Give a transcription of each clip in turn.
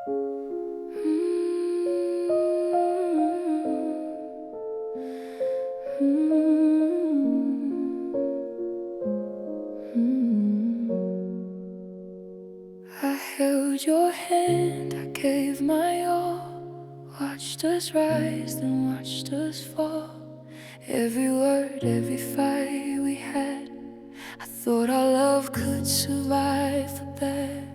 I held your hand, I gave my all, watched us rise, then watched us fall. Every word, every fight we had, I thought our love could survive the bad.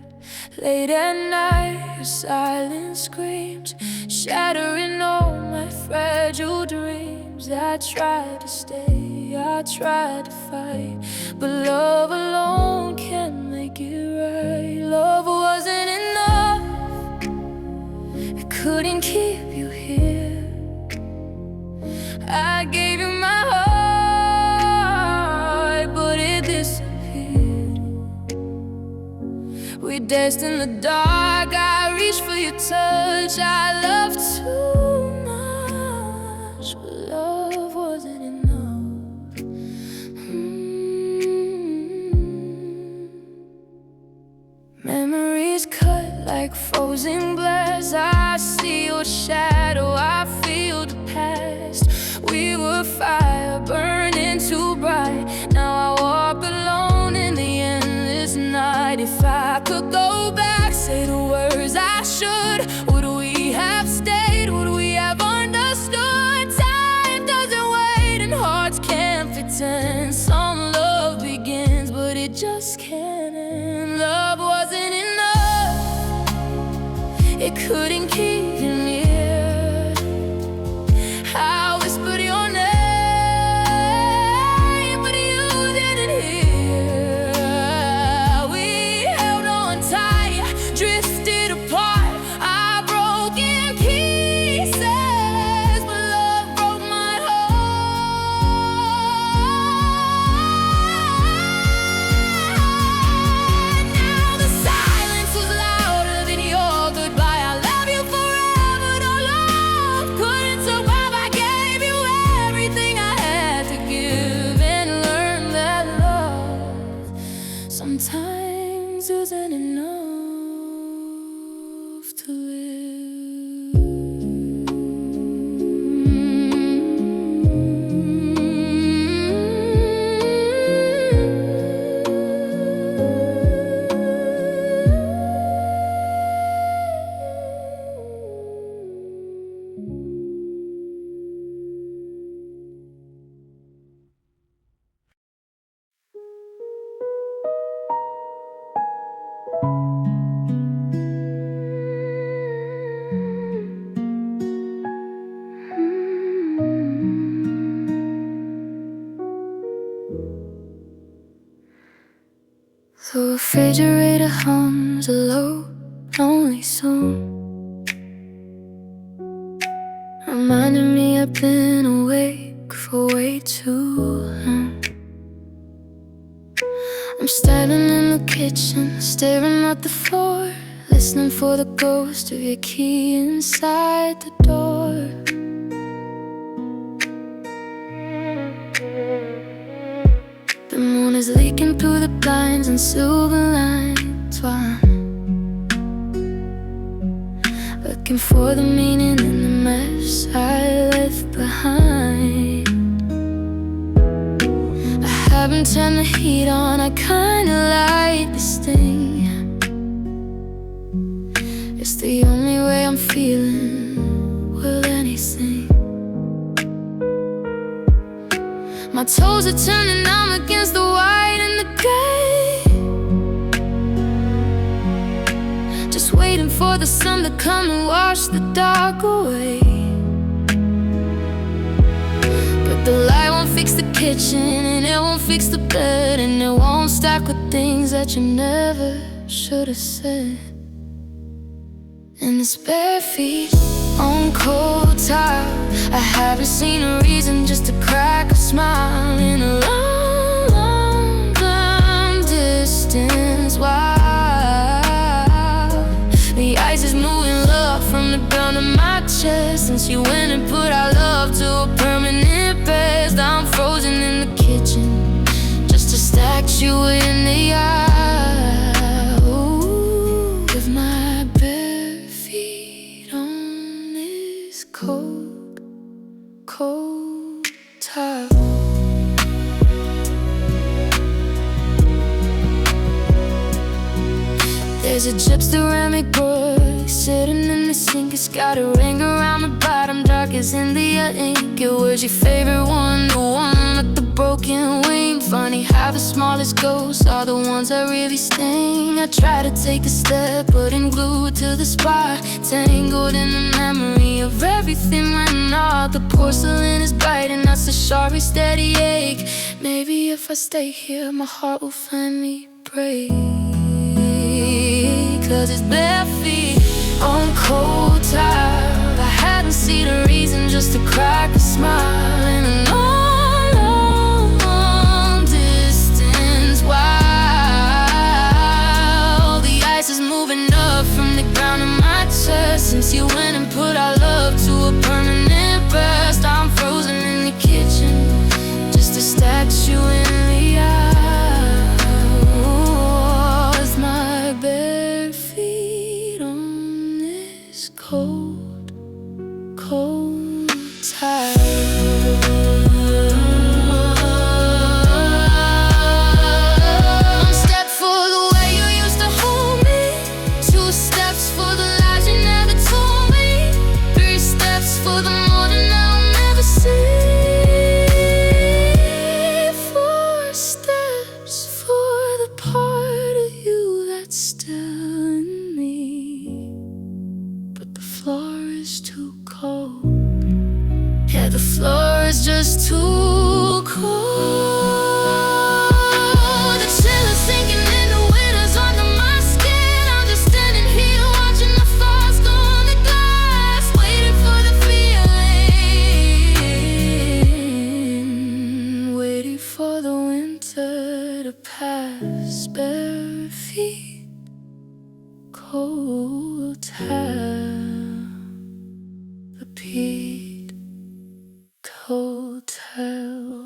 Late at night, your silence screams, shattering all my fragile dreams. I tried to stay, I tried to fight, but love alone can't make it right. Love wasn't enough, it couldn't keep you here. I gave you my heart, but it disappeared. We danced in the dark, I reached for your touch. I loved too much, but love wasn't enough. Memories cut like frozen glass. I see your shadow, I feel the past. We were fire burning too bright. Now I walk alone in the endless night. If I could go back, say the words I should, would we have stayed? Would we have understood? Time doesn't wait and hearts can't pretend. Some love begins, but it just can't end. Love wasn't enough, it couldn't keep you near. I whispered your name, but you didn't hear. We held on tight, drifted apart. I broke in pieces, but love broke my heart. Now the silence was louder than your goodbye. I love you forever, no love couldn't survive. I gave you everything I had to give, and learned that love sometimes isn't enough to The refrigerator hums a low, lonely song, reminding me I've been awake for way too long. I'm standing in the kitchen, staring at the floor, listening for the ghost of your key inside the door. The moon is leaking through the blinds and silver lines, while I'm looking for the meaning in the mess I left behind. I haven't turned the heat on, I kinda like this thing. It's the only way I'm feeling, well, anything. My toes are turning, I'm against the white and the gray, just waiting for the sun to come and wash the dark away. But the light won't fix the kitchen, and it won't fix the bed, and it won't stack with things that you never should have said. And it's bare feet on cold tile. I haven't seen a reason just to crack a smile in a long, long, long distance. Wow, the ice is moving love from the ground to my chest, since you went and put our love to a permanent rest. I'm frozen in the kitchen just to stack you in the aisle. Ooh, with my bare feet There's a chipped ceramic brook sitting in the sink. It's got a ring around the bottom, dark as India ink. It was your favorite one, the one with the broken wing. Funny how the smallest ghosts are the ones that really sting. I try to take a step, but I'm glued to the spot, tangled in the memory of everything went off. The porcelain is biting, that's a sharp, steady ache. Maybe if I stay here, my heart will finally break. 'Cause it's bare feet on cold tile. I hadn't seen a reason just to crack a smile in a long, long distance. While the ice is moving up from the ground in my chest, since you went and put our love to a permanent rest, I'm frozen in the kitchen, just a statue in the aisle. My bare feet on this cold, cold tile. One step for the way you used to hold me, 2 steps for the lies you never told me, 3 steps for the morning I'll never see, 4 steps for the part of you that's still in me. But the floor is too cold. Yeah, the floor is just too cold. The chill is sinking in, the winter's under my skin. I'm just standing here watching the thoughts go on the glass, waiting for the feeling, waiting for the winter to pass. Bare feet, cold tile, repeat, cold tile.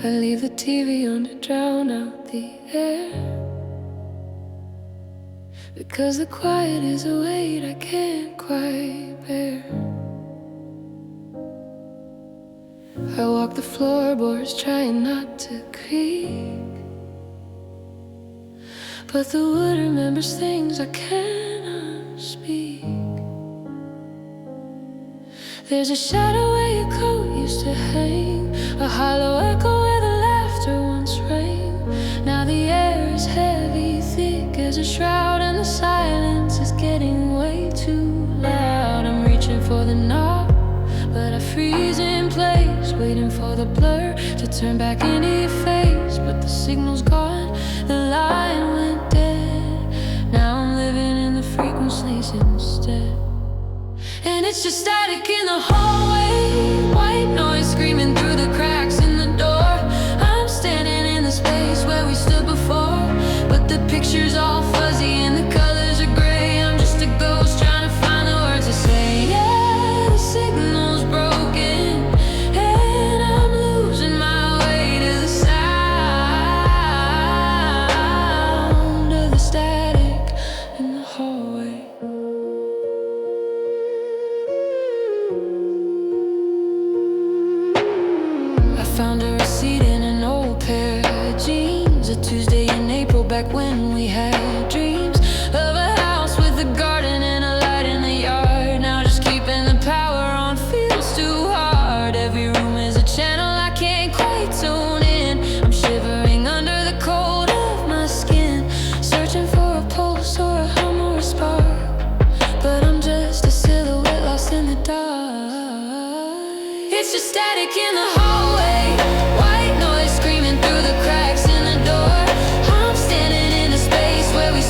I leave the TV on to drown out the air, because the quiet is a weight I can't quite bear. I walk the floorboards trying not to creak, but the wood remembers things I cannot speak. There's a shadow where your coat used to hang, a hollow echo where the laughter once rang. Now the air is heavy, thick as a shroud, and the silence is getting way too loud. I'm reaching for the knob, but I freeze in place, waiting for the blur to turn back into your face. But the signal's gone, the line went dead. Now I'm living in the frequencies instead. And it's just static in the hallway, white noise screaming through the cracks in the door. I'm standing in the space where we stood before, but the picture's all fuzzy and the colors are gray. I'm just a ghost trying to find the words to say. Yeah, the signal's broken, and I'm losing my way to the sound of the static in the hallway. Found a receipt in an old pair of jeans, a Tuesday in April back when we had dreams of a house with a garden and a light in the yard. Now just keeping the power on feels too hard. Every room is a channel I can't quite tune in. I'm shivering under the cold of my skin, searching for a pulse or a hum or a spark, but I'm just a silhouette lost in the dark. It's just static in the hallway, white noise screaming through the cracks in the door. I'm standing in a space where we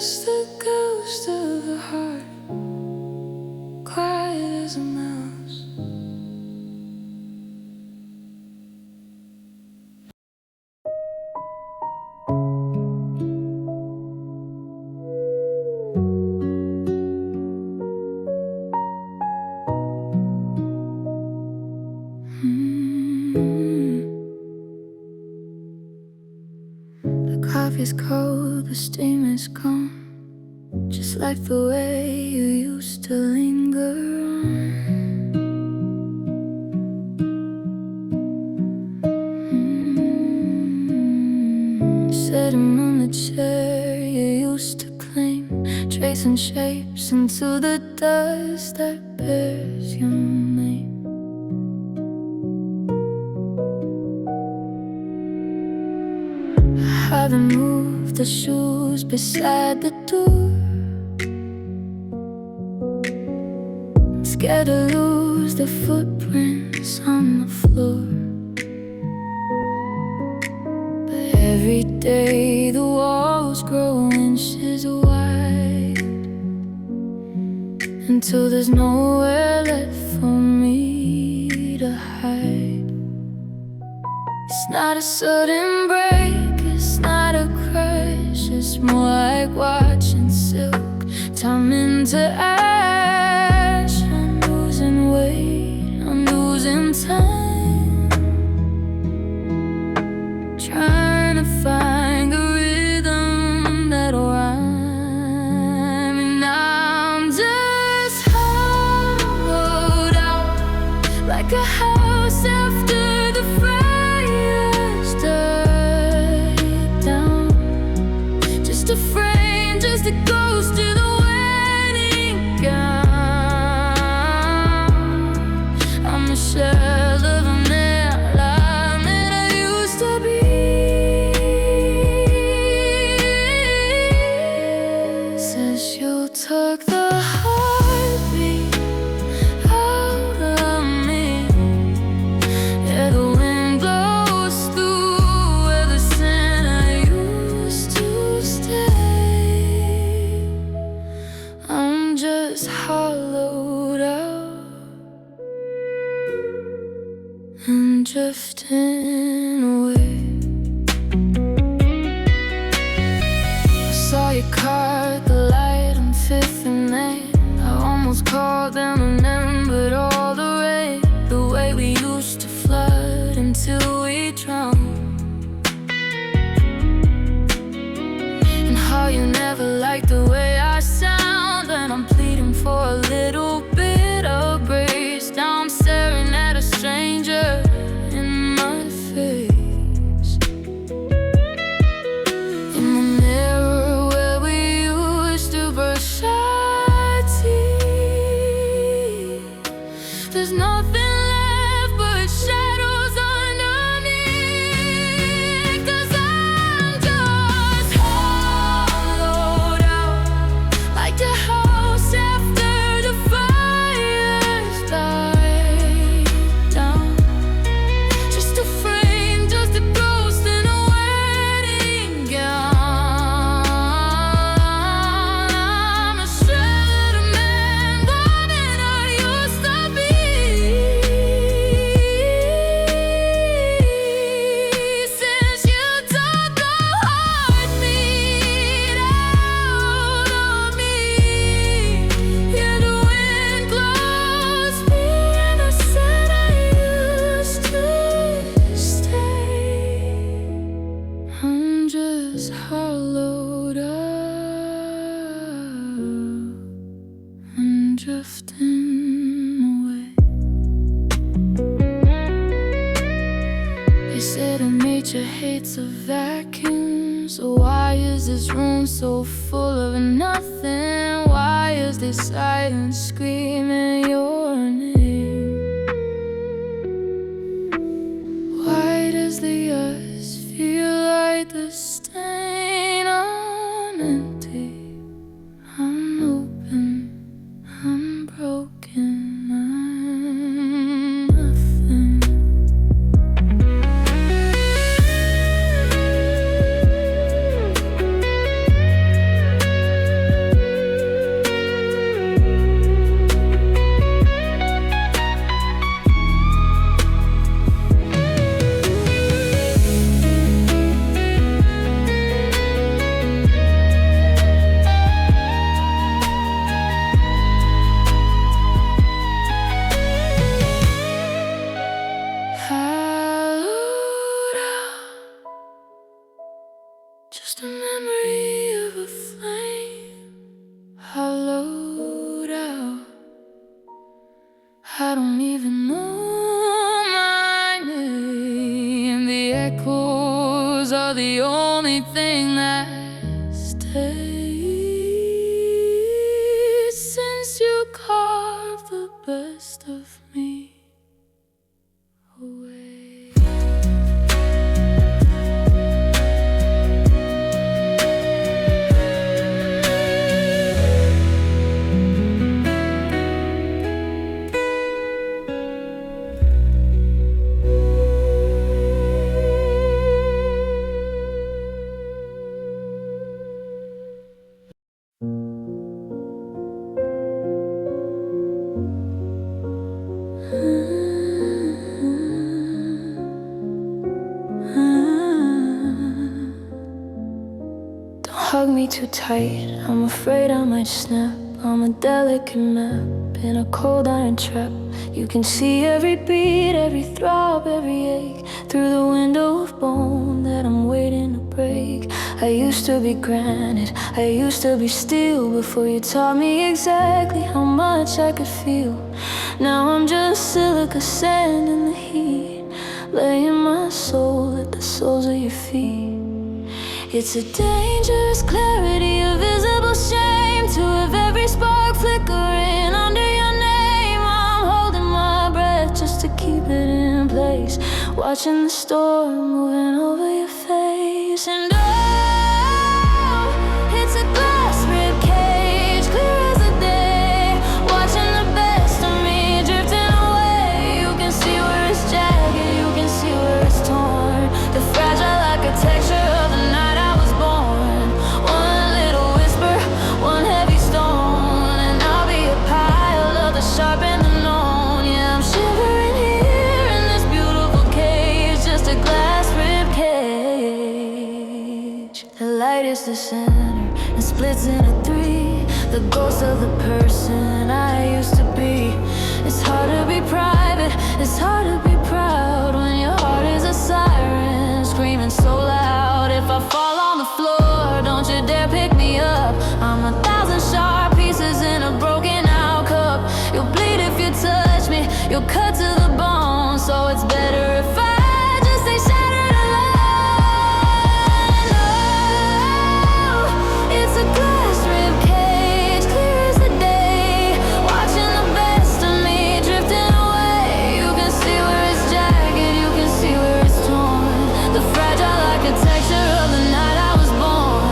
just a ghost of a heart, quiet as a mouse. The coffee's cold, the steam is gone, just like the way you used to linger on. Sitting on the chair you used to claim, tracing shapes into the dust that bears your name. I haven't moved the shoes beside the door, scared to lose the footprints on the floor. But every day the walls grow inches wide, until there's nowhere left for me to hide. It's not a sudden break, it's not a crash, it's more like watching silk turn into ash. I'm losing weight, I'm losing time, trying to find the rhythm that'll rhyme. And I'm just hollowed out, like a house after the fire's died down. Just a frame, just a ghost to the wedding gown. I'm a shell of a man that I used to be. Says you'll tuck the heartbeat out of me. Yeah, the wind blows through where the scent I used to stay. I'm just hollowed out and drifting away. I saw your car at the light on 5th and Main. I almost called and remembered all the rain, the way we used to flood until we drowned, and how you never liked the way I sound. And I'm pleading for a little bit of grace. Now I'm staring at a stranger in my face, in the mirror where we used to brush our teeth. There's nothing left but shadows underneath. 'Cause I'm just hollowed out, like the house after the fire's died down. Just a frame, just a ghost in a wedding gown. I'm a shell of a man more than I used to be. Since you took the heartbeat out of me, yeah, the wind blows me and I said I used to stay. I'm just hollowed out and drifting away. They said that nature hates a vacuum, so why is this room so full of nothing? Why is this silence screaming your name? Why does the earth feel like the stain on empty? I'm open, I'm broken, I'm nothing. thing that stays. Since you carved the best of me away. Hug me too tight, I'm afraid I might snap. I'm a delicate map in a cold iron trap. You can see every beat, every throb, every ache through the window of bone that I'm waiting to break. I used to be granite, I used to be steel, before you taught me exactly how much I could feel. Now I'm just silica sand in the heat, laying my soul at the soles of your feet. It's a dangerous clarity, a visible shame to have every spark flickering under your name. I'm holding my breath just to keep it in place, watching the storm moving over your face. And oh, it's a glass rib cage, clear as the day, watching the best of me drifting away. You can see where it's jagged, you can see where it's torn, the fragile architecture of the night. Sharp and unknown, yeah, I'm shivering here in this beautiful cage, just a glass rib cage. The light is the center and splits into three, the ghost of the person I used to be. It's hard to be private, it's hard to be proud when your heart is a siren screaming so loud. If I fall on the floor, don't you dare pick me up. I'm 1,000 sharp pieces in a broken out cup. You'll bleed if you touch me, you'll cut to the bone, so it's better if I just stay shattered alone. Oh, it's a glass rib cage, clear as the day, watching the best of me drifting away. You can see where it's jagged, you can see where it's torn, the fragile architecture of the night I was born.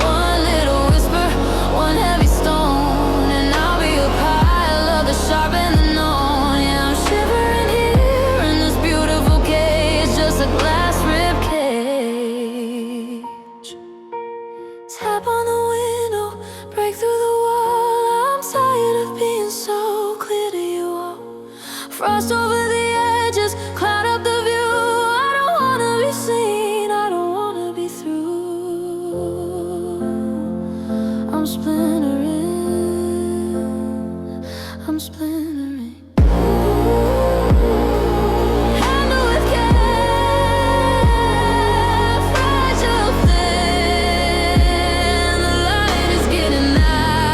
One little whisper, one heavy stone, and I'll be a pile of the sharp and the known. Yeah, I'm shivering here in this beautiful cage, just a glass rib cage. Tap on the window, break through the wall. I'm tired of being so clear to you all. Frost over the edges, cloud up the view. I don't wanna be seen, I don't wanna be through. I'm splintering, I'm splintering. Handle with care, fragile thin. The light is getting out,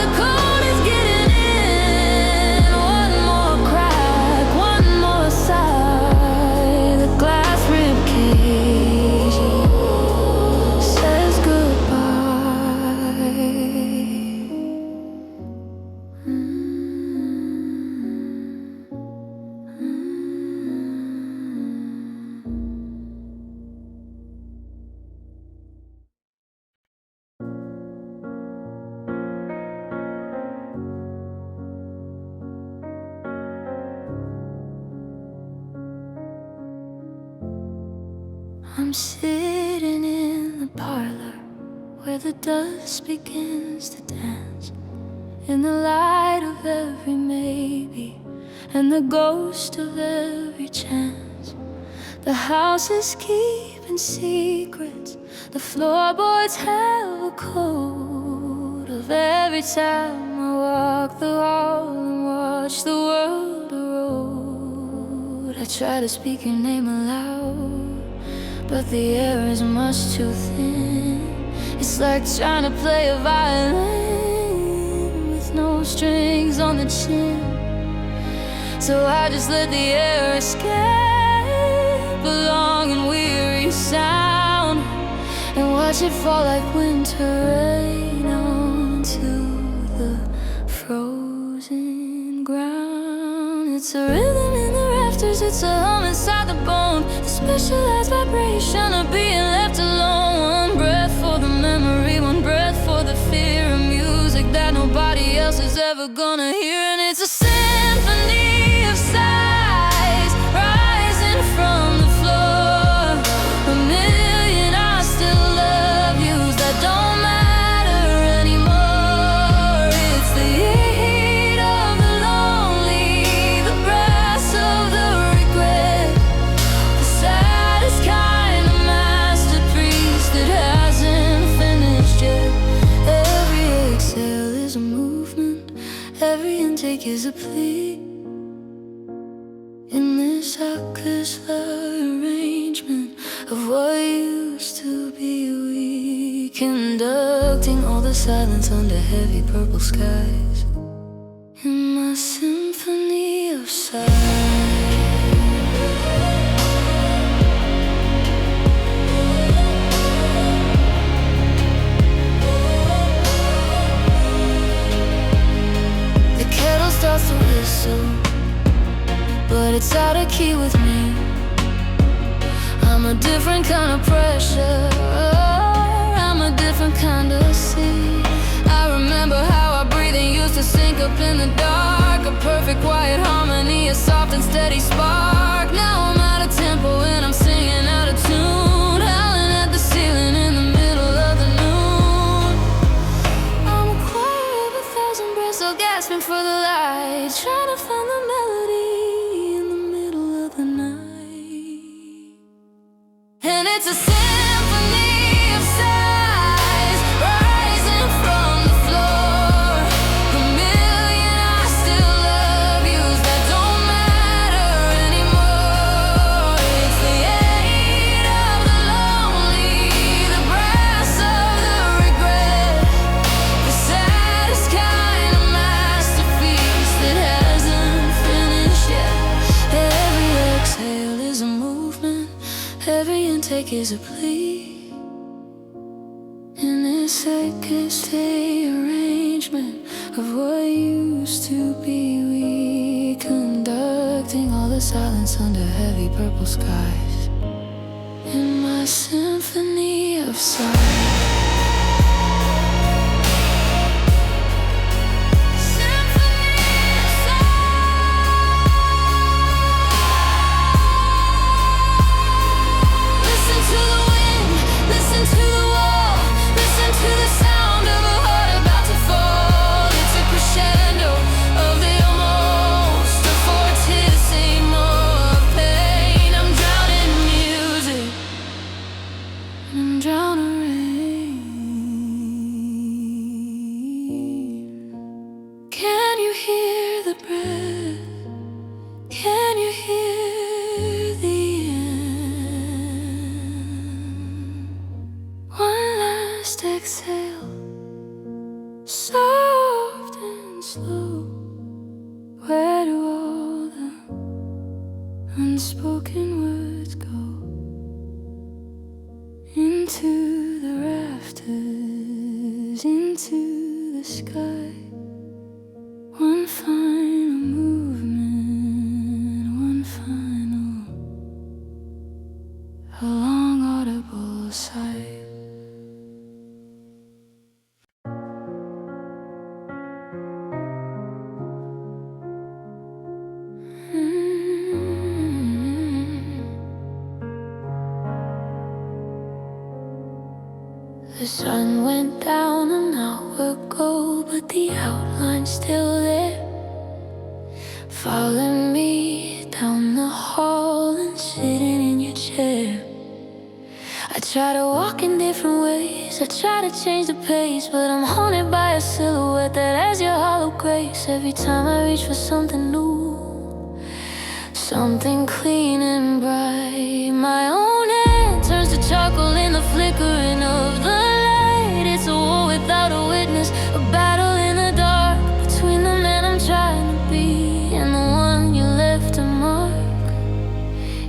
the cold is getting in. One more crack, one more sigh. The glass rib cage says goodbye. I'm sitting in the parlor where the dust begins to dance, in the light of every maybe and the ghost of every chance. The house is keeping secrets, the floorboards have a code of every time I walk the hall and watch the world erode. I try to speak your name aloud, but the air is much too thin. It's like trying to play a violin with no strings on the chin. So I just let the air escape a long and weary sound. and watch it fall like winter rain onto the frozen ground. It's a rhythm in the rafters, it's a hum inside the bone, a specialized vibration of being left alone. One breath for the memory, one breath for the fear of music that nobody else is ever gonna hear. And it's a symphony of sighs rising from the floor, a million I still love yous that don't matter anymore. It's the heat of the lonely, the brass of the regret, the saddest kind of masterpiece that hasn't finished yet. Every exhale is a movement, every intake is a plea. In this orchestra arrangement of what used to be we, conducting all the silence under heavy purple skies. In my symphony of sighs. The kettle starts to whistle, but it's out of key with me. I'm a different kind of pressure, I'm a different kind of sea. I remember how our breathing used to sync up in the dark, a perfect quiet harmony, a soft and steady spark. Now I'm out of tempo and I'm singing out of tune, howling at the ceiling in the middle of the noon. I'm a choir of 1,000 breaths, so gasping for the light, trying to find the melody in the middle of the night. And it's a symphony of sighs rising from the floor, a million I still love yous that don't matter anymore. It's the aid of the lonely, the brass of the regret, the saddest kind of masterpiece that hasn't finished yet. Every exhale is a movement, every intake is a plea. In this orchestra arrangement of what used to be we, conducting all the silence under heavy purple skies. In my symphony of sighs. Can you hear the breath? Can you hear the end? One last exhale, soft and slow. Where do all the unspoken words go? Into the rafters, into the sky. One final movement, one final, a long audible sigh. The sun went down an hour ago, but the outline's still there, following me down the hall and sitting in your chair. I try to walk in different ways, I try to change the pace, but I'm haunted by a silhouette that has your hollow grace. Every time I reach for something new, something clean and bright, my own hand turns to charcoal in the flickering of the light. It's a war without a witness, a battle in the dark, between the man I'm trying to be and the one you left to mark.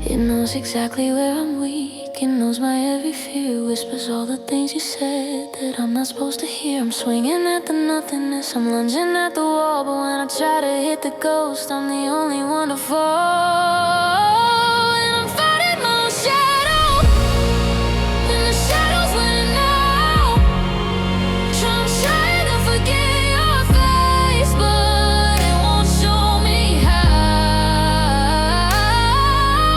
It knows exactly where I'm weak He knows my every fear, whispers all the things you said that I'm not supposed to hear. I'm swinging at the nothingness, I'm lunging at the wall, but when I try to hit the ghost, I'm the only one to fall. And I'm fighting my own shadow, and the shadow's winning now. I'm trying to forget your face, but it won't show me how.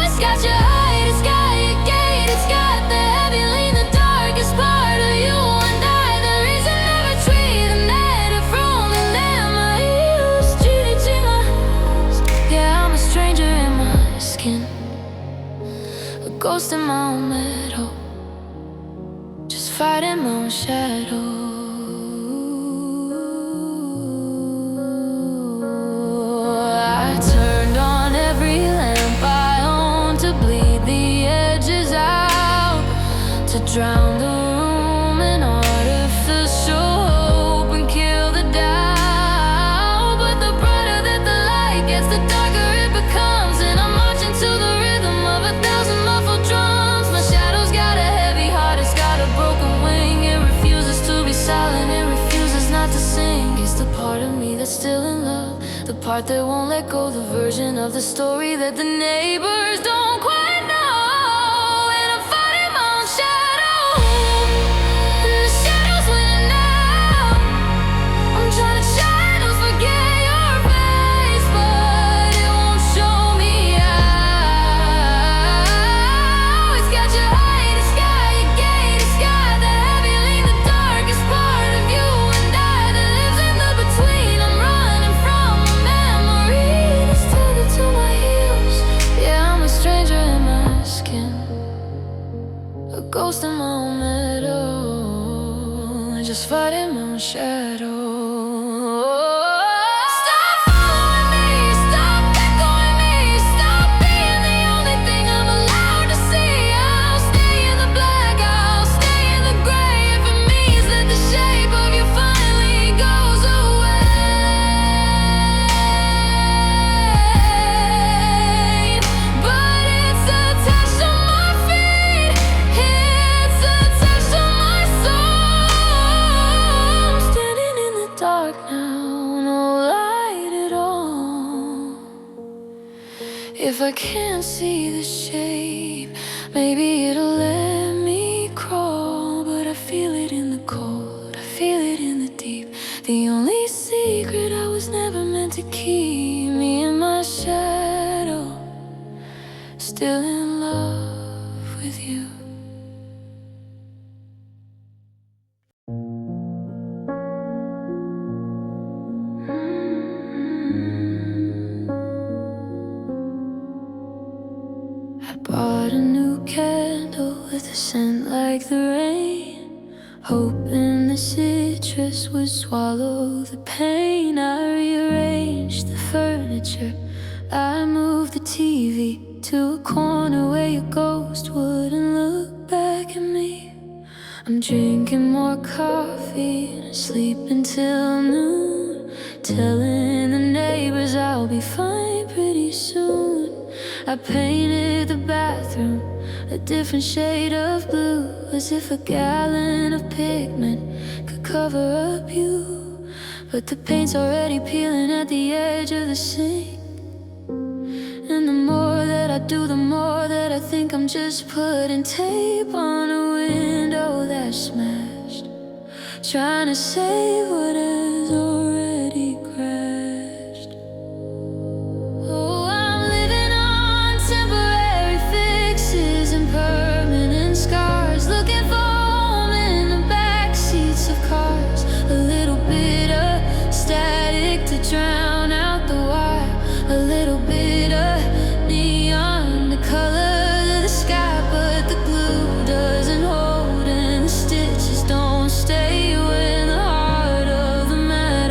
It's got your height, it's got your gate, it's got the heavy lean, the darkest part of you and I. The reason never tweet the native from the land I used. Cheating my eyes. Yeah, I'm a stranger in my skin, a ghost in my own meadow, just fighting my own shadow. I turned on every lamp I own to bleed the edges out, to drown the room in artificial hope and kill the doubt. But the brighter that the light gets, the darker it becomes, and I'm marching to the rhythm of 1,000 muffled drums. My shadow's got a heavy heart, it's got a broken wing. It refuses to be silent, it refuses not to sing. It's the part of me that's still in love, the part that won't let go, the version of the story that the neighbors don't quite know. And I'm fighting my own shadow, and the shadow's winning now. I'm trying to forget your face, but it won't show me how. It's got your height, it's got your gate, it's got the heavy lean, the darkest part of you and I that lives in the between. I'm running from a memory that's tethered to my heels. Yeah, I'm a stranger in my skin, a ghost in my own meadow, just fighting my own shadow. Stop following me, stop echoing me, stop being the only thing I'm allowed to see. I'll stay in the black, I'll stay in the gray, if it means that the shape of you finally goes away. But it's attached to my feet, it's attached to my soul. I'm standing in the dark now, no light at all. If I can't see the shape, maybe it'll let me crawl. But I feel it in the cold, I feel it in the deep. The only secret I was never meant to keep, me and my shadow, still in love with you. I bought a new candle with a scent like the rain, hoping the citrus would swallow the pain. I rearranged the furniture, I moved the TV to a corner where your ghost wouldn't look back at me. I'm drinking more coffee and I sleep until noon, telling the neighbors I'll be fine pretty soon. I painted the bathroom a different shade of blue, as if a gallon of pigment could cover up you. But the paint's already peeling at the edge of the sink, and the more that I do, the more that I think I'm just putting tape on a window that's smashed, trying to save what has already crashed. Oh, I'm living on temporary fixes and permanent scars, looking for home in the back seats of cars. A little bit of static to drown out the wire, a little bit of neon to color the sky. But the glue doesn't hold and the stitches don't stay when the heart of the matter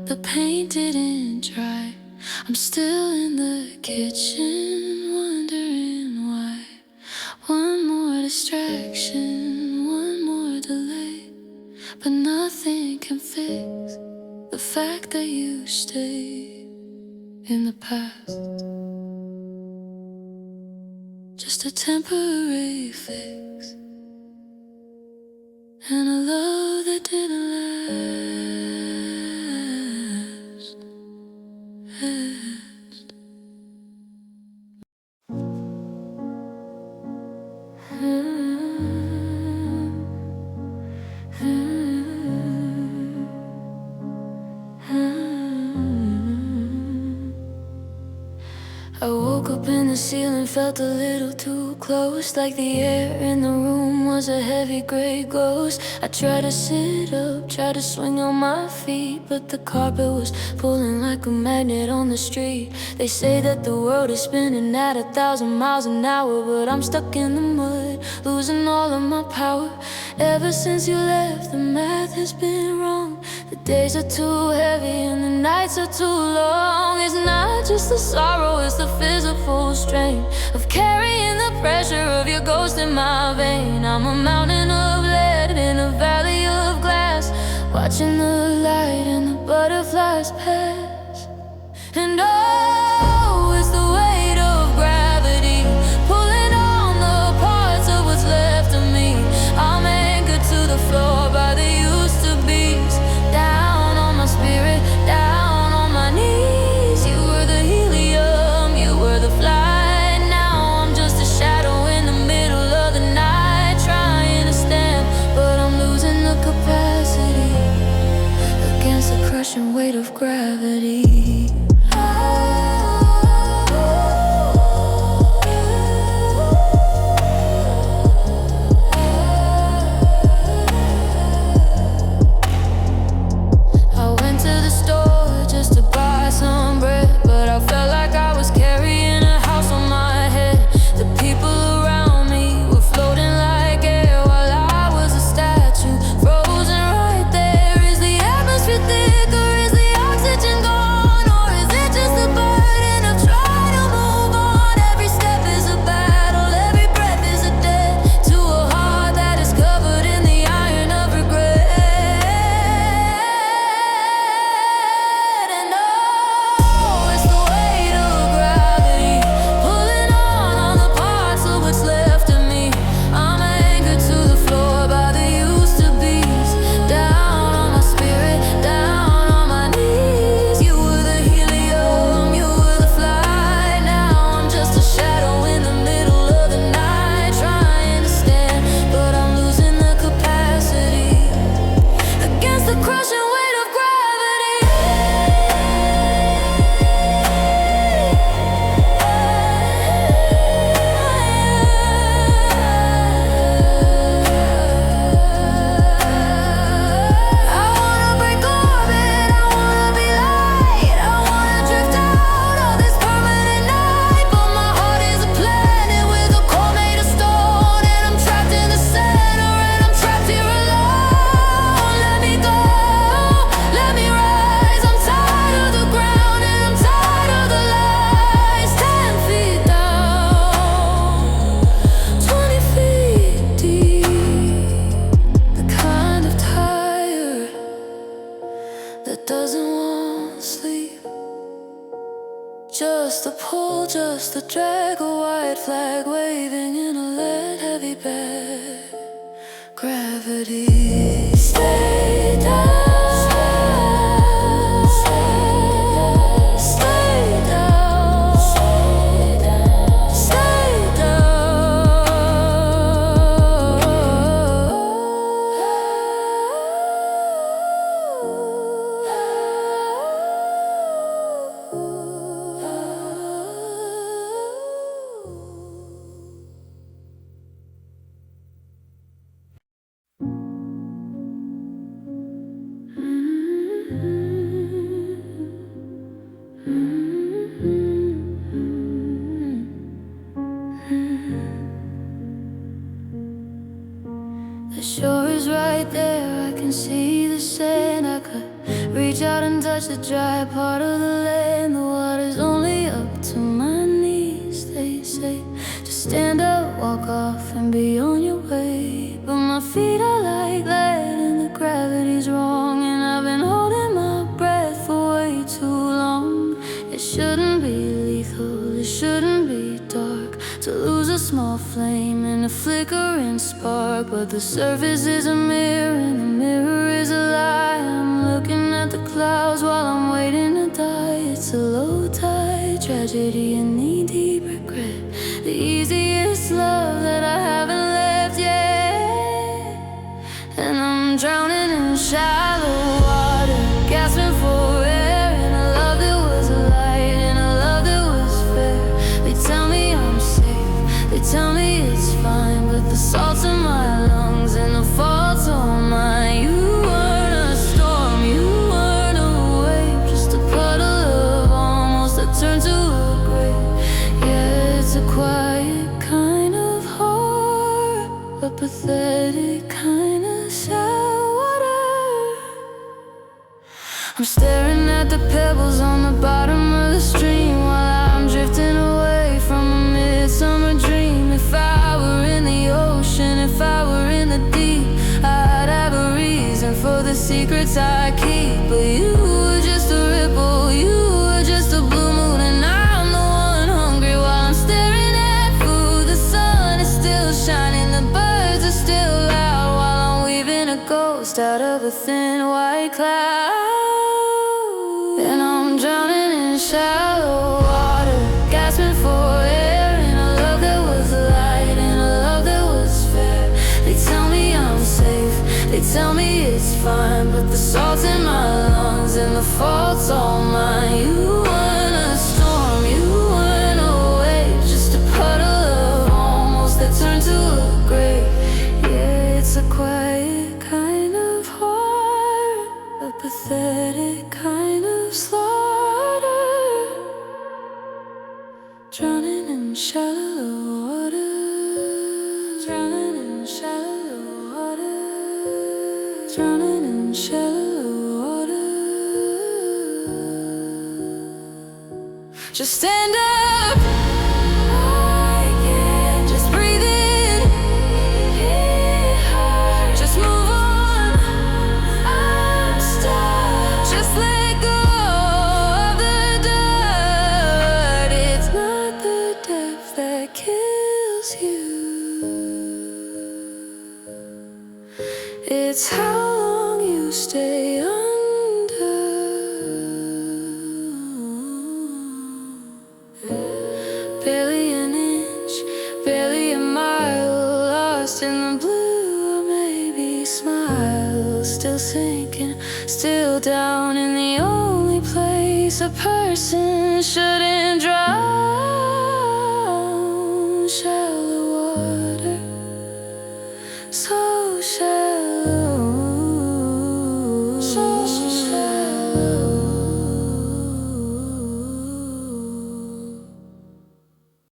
The paint didn't dry. I'm still in the kitchen, wondering why. One more distraction, one more delay, but nothing can fix the fact that you stayed in the past. Just a temporary fix, and a love that didn't last. I woke up and the ceiling felt a little too close, like the air in the room was a heavy gray ghost. I tried to sit up, tried to swing on my feet, but the carpet was pulling like a magnet on the street. They say that the world is spinning at 1,000 miles an hour, but I'm stuck in the mud, losing all of my power. Ever since you left, the math has been wrong. The days are too heavy and the nights are too long. It's not just the sorrow, it's the physical strain of carrying the pressure of your ghost in my vein. I'm a mountain of lead in a valley of glass, watching the light and the butterflies pass. And oh, it's the weight of gravity pulling on the parts of what's left of me. I'm anchored to the floor by the used to be's, down on my spirit, down on my knees. You were the helium, you were the flight. Now I'm just a shadow in the middle of the night, trying to stand, but I'm losing the capacity against the crushing weight of gravity. Doesn't want to sleep, just the pull, just the drag, a white flag waving in a lead heavy bed. Gravity, stay down. touch the dry part of the land. The water's only up to my knees, they say. Just stand up, walk off, and be on your way. But my feet are like lead and the gravity's wrong, and I've been holding my breath for way too long. It shouldn't be lethal, it shouldn't be dark to lose a small flame in a flickering spark. But the surface is a mirror and the mirror is a lie. I'm looking at the clouds while I'm waiting to die. It's a low tide tragedy and knee-deep regret, the easiest love that I haven't left yet. And I'm drowning in shallow water, gasping for air, and a love that was light and a love that was fair. They tell me I'm safe, they tell me it's fine, but the salt's in my lungs and the fault's on mine. You weren't a storm, you weren't a wave, just a puddle of almost that turned to a grave. Yeah, it's a quiet kind of horror, a pathetic kind of shallow water. I'm staring at the pebbles on the bottom of the stream while I'm drifting away from a midsummer dream. If I were in the ocean, if I were in the deep, I'd have a reason for the secrets I keep. But you were just a ripple, you were just a blue moon, and I'm the one hungry while I'm staring at food. The sun is still shining, the birds are still loud, while I'm weaving a ghost out of a thin white cloud. And I'm drowning in shallow water, gasping for air, and a love that was light and a love that was fair. They tell me I'm safe, they tell me it's fine, but the salt's in my lungs and the fault's all mine. You weren't a storm, you weren't a wave, just a puddle of almost that turned to a grave. Yeah, it's a quiet kind of horror, a pathetic kind of slaughter. Drowning in shallow water, drowning in shallow water, drowning in shallow water. Just stand up, I can't just breathe in, it hurts. Just move on, I'm stuck. Just let go of the dirt. It's not the depth that kills you, it's how long you stay under. Barely an inch, barely a mile, lost in the blue, or maybe smile. Still sinking, still down in the only place a person should